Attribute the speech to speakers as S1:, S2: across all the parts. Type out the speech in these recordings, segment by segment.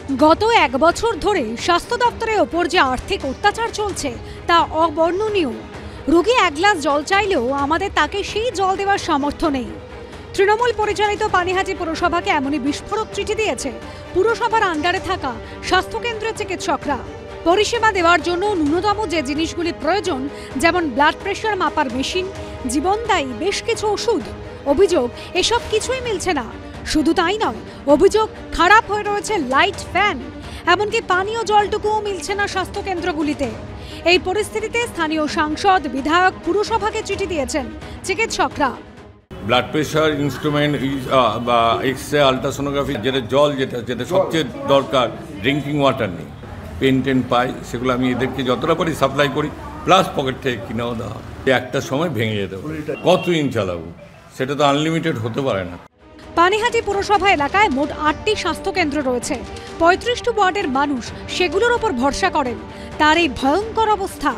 S1: গত এক বছর ধরে স্বাস্থ্য দপ্তরের ওপর যে আর্থিক অত্যাচার চলছে তা অবর্ণনীয়। রোগী এক গ্লাস জল চাইলেও আমাদের তাকে সেই জল দেওয়ার সামর্থ্য নেই। তৃণমূল পরিচালিত পানিহাটি পুরসভাকে এমনই বিস্ফোরক চিঠি দিয়েছে পুরসভার আন্ডারে থাকা স্বাস্থ্যকেন্দ্রের চিকিৎসকরা। পরিষেবা দেওয়ার জন্য ন্যূনতম যে জিনিসগুলি প্রয়োজন, যেমন ব্লাড প্রেশার মাপার মেশিন, জীবনদায়ী বেশ কিছু ওষুধ, অভিযোগ এসব কিছুই মিলছে না। শুধু তাই নয়, অভিযোগ খারাপ হয়ে রয়েছে লাইট, ফ্যান, এমনকি পানীয় জলটুকুও মিলছে না স্বাস্থ্যকেন্দ্রগুলিতে। এই পরিস্থিতিতে স্থানীয় সাংসদ, বিধায়ক, পুরসভাকে চিঠি দিয়েছেন চিকিৎসকরা।
S2: ব্লাড প্রেশার ইনস্ট্রুমেন্ট বা এক্সরে, আলট্রাসোনোগ্রাফি, যেটা জল যেটা সবচেয়ে দরকার, ড্রিঙ্কিং ওয়াটার নেই। পেন পাই, সেগুলো আমি এদেরকে যতটা পারি সাপ্লাই করি, প্লাস পকেট থেকে কিনেও দেওয়া। একটা সময় ভেঙে যেতে পারে, কতদিন চালাবো, সেটা তো আনলিমিটেড হতে পারে না।
S1: পানিহাটি পুরসভা এলাকায় মোট 8টি স্বাস্থ্যকেন্দ্র রয়েছে। 35টি ওয়ার্ডের মানুষ সেগুলোর ওপর ভরসা করেন। তার এই ভয়ঙ্কর অবস্থা।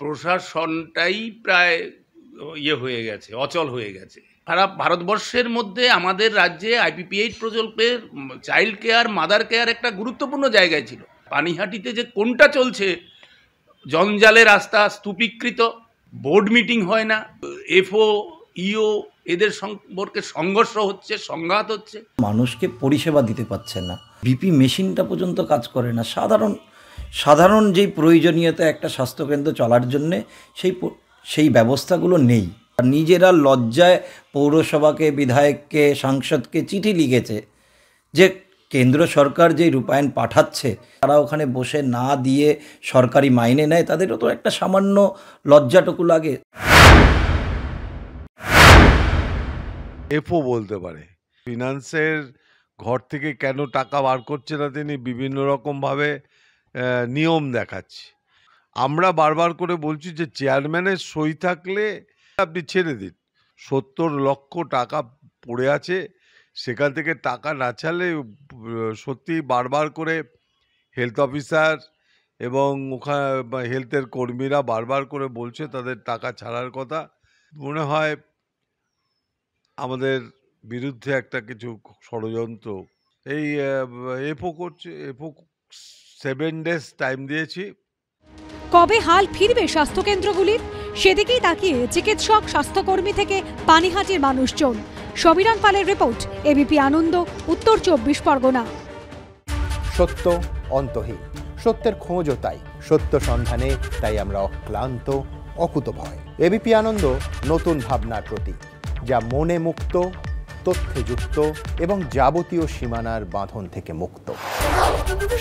S3: প্রশাসনটাই প্রায় হয়ে গেছে, অচল হয়ে গেছে। সারা ভারতবর্ষের মধ্যে আমাদের রাজ্যে IPP8 প্রকল্পের চাইল্ড কেয়ার, মাদার কেয়ার একটা গুরুত্বপূর্ণ জায়গায় ছিল। পানিহাটিতে যে কোনটা চলছে, জঞ্জালের রাস্তা, স্তূপীকৃত, বোর্ড মিটিং হয় না, FO, EO এদের সম্পর্কে সংঘর্ষ হচ্ছে, সংঘাত হচ্ছে।
S4: মানুষকে পরিষেবা দিতে পারছে না, BP মেশিনটা পর্যন্ত কাজ করে না। সাধারণ যেই প্রয়োজনীয়তা একটা স্বাস্থ্যকেন্দ্র চলার জন্যে সেই ব্যবস্থাগুলো নেই। নিজেরা লজ্জায় পৌরসভাকে, বিধায়ককে, সাংসদকে চিঠি লিখেছে যে কেন্দ্র সরকার যে রূপায়ণ পাঠাচ্ছে, তারা ওখানে বসে না দিয়ে সরকারি মাইনে নেয়, তাদেরও তো একটা সামান্য লজ্জাটুকু লাগে।
S5: FO বলতে পারে ফিনান্সের ঘর থেকে কেন টাকা বার করছে না, তিনি বিভিন্ন রকমভাবে নিয়ম দেখাচ্ছে। আমরা বারবার করে বলছি যে চেয়ারম্যানের সই থাকলে আপনি ছেড়ে দিন। 70 লক্ষ টাকা পড়ে আছে, সেখান থেকে টাকা না ছাড়লে সত্যি বারবার করে হেলথ অফিসার এবং ওখানে হেলথের কর্মীরা বারবার করে বলছে তাদের টাকা ছাড়ার কথা। মনে হয় আমাদের বিরুদ্ধে একটা কিছু ষড়যন্ত্র। এই FO করছে। FO 7 days টাইম দিয়েছি।
S1: কবে হাল ফিরবে স্বাস্থ্যকেন্দ্রগুলির, সেদিকেই তাকিয়ে চিকিৎসক, স্বাস্থ্যকর্মী থেকে পানিহাটির মানুষজন। সমীরণ পালের রিপোর্ট, ABP আনন্দ, উত্তর 24 পরগনা।
S6: সত্য অন্তহীন, সত্যের খোঁজও তাই, সত্য সন্ধানে তাই আমরা অক্লান্ত, অকুতভয়। ABP আনন্দ নতুন ভাবনার প্রতীক, যা মনে মুক্ত, তথ্যে যুক্ত এবং যাবতীয় সীমানার বাঁধন থেকে মুক্ত।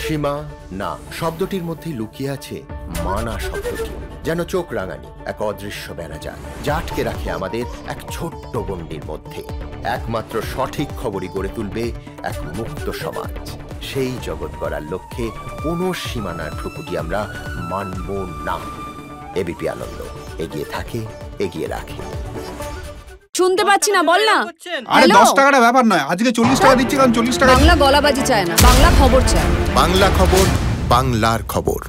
S7: সীমা না শব্দটির মধ্যে লুকিয়ে আছে মানা শব্দটি, যেন চোখ রাঙানি এক অদৃশ্য বেড়াজাল, যা আটকে রাখে আমাদের এক ছোট্ট গণ্ডির মধ্যে। একমাত্র সঠিক খবরই গড়ে তুলবে এক মুক্ত সমাজ। সেই জগৎ গড়ার লক্ষ্যে কোনো সীমানার ঠুকুটি আমরা মানব না। ABP আনন্দ এগিয়ে থাকে, এগিয়ে রাখে।
S8: শুনতে পাচ্ছি না, বল না।
S9: আরে 10 টাকাটা ব্যাপার নয়, আজকে 40 টাকা দিচ্ছি, কারণ 40 টাকা।
S8: বাংলা গলাবাজি চায় না, বাংলা খবর চায়।
S7: বাংলা খবর, বাংলার খবর।